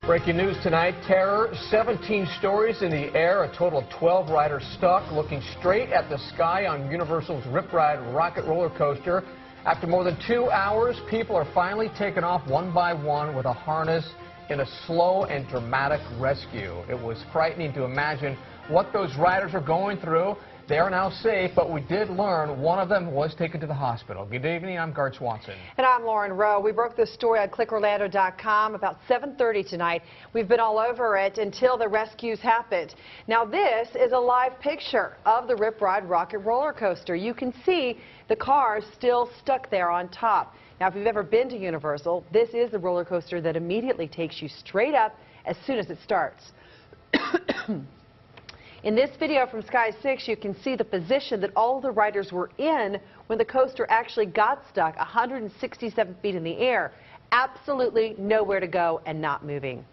Breaking news tonight, terror, 17 stories in the air, a total of 12 riders stuck, looking straight at the sky on Universal's Rip Ride rocket roller coaster. After more than 2 hours, people are finally taken off one by one with a harness in a slow and dramatic rescue. It was frightening to imagine what those riders are going through. They are now safe, but we did learn one of them was taken to the hospital. Good evening, I'm Gart Swanson. And I'm Lauren Rowe. We broke this story on ClickOrlando.com about 7:30 tonight. We've been all over it until the rescues happened. Now this is a live picture of the Rip Ride rocket roller coaster. You can see the cars still stuck there on top. Now if you've ever been to Universal, this is the roller coaster that immediately takes you straight up as soon as it starts. In this video from Sky 6, you can see the position that all the riders were in when the coaster actually got stuck 167 feet in the air. Absolutely nowhere to go and not moving.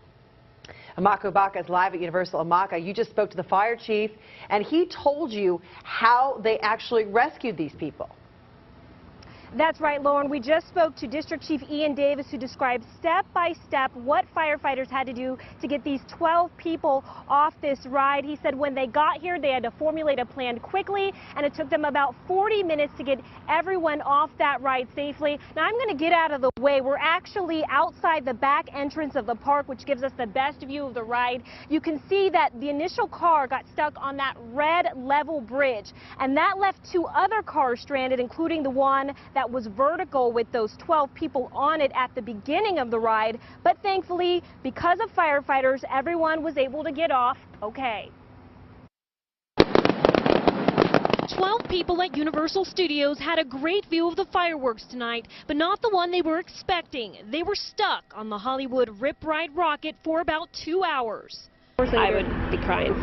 Amaka Obaka is live at Universal. Amaka, you just spoke to the fire chief, and he told you how they actually rescued these people. That's right, Lauren. We just spoke to District Chief Ian Davis, who described step by step what firefighters had to do to get these 12 people off this ride. He said when they got here, they had to formulate a plan quickly, and it took them about 40 minutes to get everyone off that ride safely. Now, I'm going to get out of the way. We're actually outside the back entrance of the park, which gives us the best view of the ride. You can see that the initial car got stuck on that red level bridge, and that left 2 other cars stranded, including the one that was vertical with those 12 people on it at the beginning of the ride. But thankfully, because of firefighters, everyone was able to get off okay. 12 people at Universal Studios had a great view of the fireworks tonight, but not the one they were expecting. They were stuck on the Hollywood Rip Ride rocket for about 2 hours. I would be crying.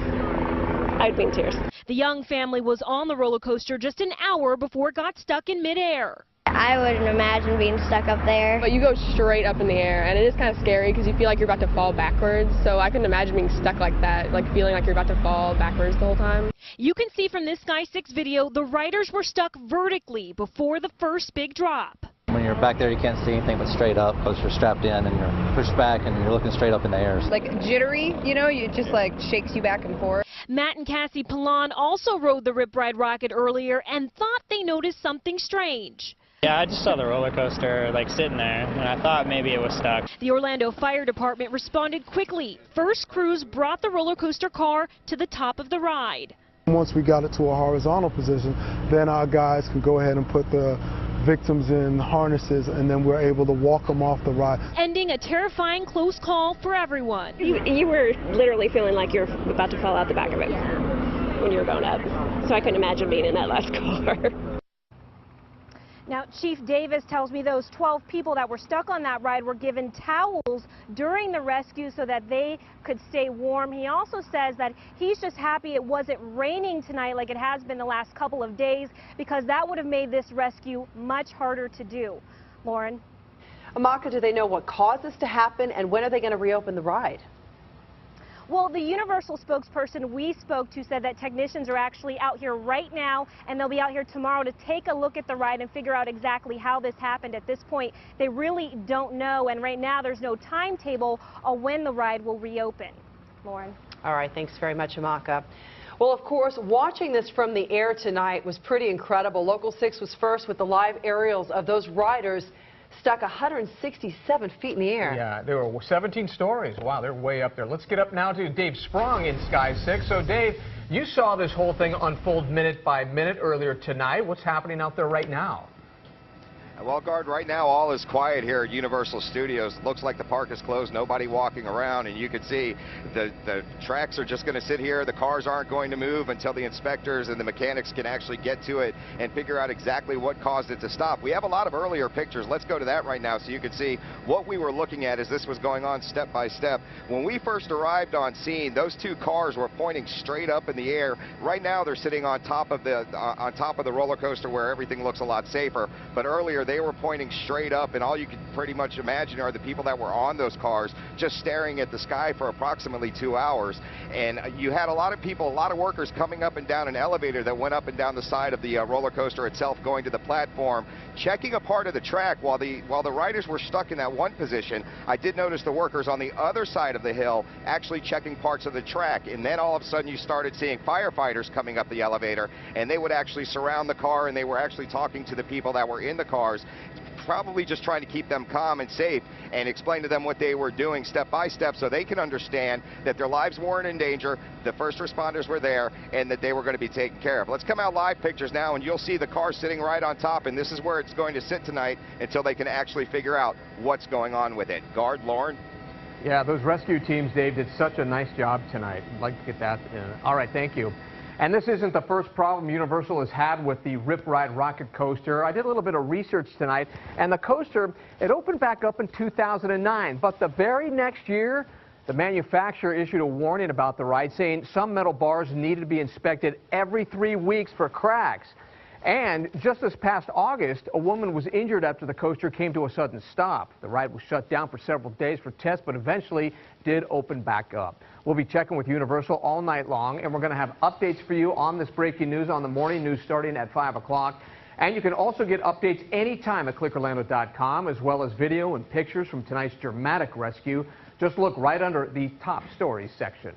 I'd be in tears. The young family was on the roller coaster just an hour before it got stuck in midair. I wouldn't imagine being stuck up there. But you go straight up in the air, and it is kind of scary because you feel like you're about to fall backwards. So I couldn't imagine being stuck like that, like feeling like you're about to fall backwards the whole time. You can see from this Sky 6 video, the riders were stuck vertically before the first big drop. When you're back there, you can't see anything but straight up because you're strapped in and you're pushed back and you're looking straight up in the air. Like jittery, you know, it just like shakes you back and forth. Matt and Cassie Pallon also rode the Rip Ride rocket earlier and thought they noticed something strange. Yeah, I just saw the roller coaster like sitting there, and I thought maybe it was stuck. The Orlando Fire Department responded quickly. First crews brought the roller coaster car to the top of the ride. Once we got it to a horizontal position, then our guys could go ahead and put the victims in harnesses, and then we're able to walk them off the ride. Ending a terrifying close call for everyone. You were literally feeling like you're about to fall out the back of it when you were going up. So I couldn't imagine being in that last car. Now, Chief Davis tells me those 12 people that were stuck on that ride were given towels during the rescue so that they could stay warm. He also says that he's just happy it wasn't raining tonight like it has been the last couple of days, because that would have made this rescue much harder to do. Lauren? Amaka, do they know what caused this to happen, and when are they going to reopen the ride? Well, the Universal spokesperson we spoke to said that technicians are actually out here right now, and they'll be out here tomorrow to take a look at the ride and figure out exactly how this happened. At this point, they really don't know, and right now there's no timetable on when the ride will reopen. Lauren? All right, thanks very much, Amaka. Well, of course, watching this from the air tonight was pretty incredible. Local 6 was first with the live aerials of those riders stuck 167 feet in the air. Yeah, there were 17 stories. Wow, they're way up there. Let's get up now to Dave Sprung in Sky 6. So, Dave, you saw this whole thing unfold minute by minute earlier tonight. What's happening out there right now? Well, Gard, right now all is quiet here at Universal Studios. Looks like the park is closed, nobody walking around, and you can see the tracks are just going to sit here. The cars aren't going to move until the inspectors and the mechanics can actually get to it and figure out exactly what caused it to stop. We have a lot of earlier pictures. Let's go to that right now so you can see what we were looking at as this was going on step by step. When we first arrived on scene, those 2 cars were pointing straight up in the air. Right now they're sitting on top of the roller coaster where everything looks a lot safer, but earlier they were pointing straight up, and all you could pretty much imagine are the people that were on those cars just staring at the sky for approximately 2 hours. And you had a lot of people, a lot of workers coming up and down an elevator that went up and down the side of the roller coaster itself, going to the platform, checking a part of the track. While the riders were stuck in that one position, I did notice the workers on the other side of the hill actually checking parts of the track. And then all of a sudden you started seeing firefighters coming up the elevator, and they would actually surround the car, and they were actually talking to the people that were in the cars, probably just trying to keep them calm and safe, and explain to them what they were doing step by step so they can understand that their lives weren't in danger, the first responders were there, and that they were going to be taken care of. Let's come out live pictures now, and you'll see the car sitting right on top, and this is where it's going to sit tonight until they can actually figure out what's going on with it. Guard, Lauren? Yeah, those rescue teams, Dave, did such a nice job tonight. I'd like to get that in. All right, thank you. And this isn't the first problem Universal has had with the Rip Ride rocket coaster. I did a little bit of research tonight, and the coaster, it opened back up in 2009, but the very next year, the manufacturer issued a warning about the ride, saying some metal bars needed to be inspected every 3 weeks for cracks. And just this past August, a woman was injured after the coaster came to a sudden stop. The ride was shut down for several days for tests, but eventually did open back up. We'll be checking with Universal all night long, and we're going to have updates for you on this breaking news on the morning news starting at 5 o'clock. And you can also get updates anytime at clickorlando.com, as well as video and pictures from tonight's dramatic rescue. Just look right under the top stories section.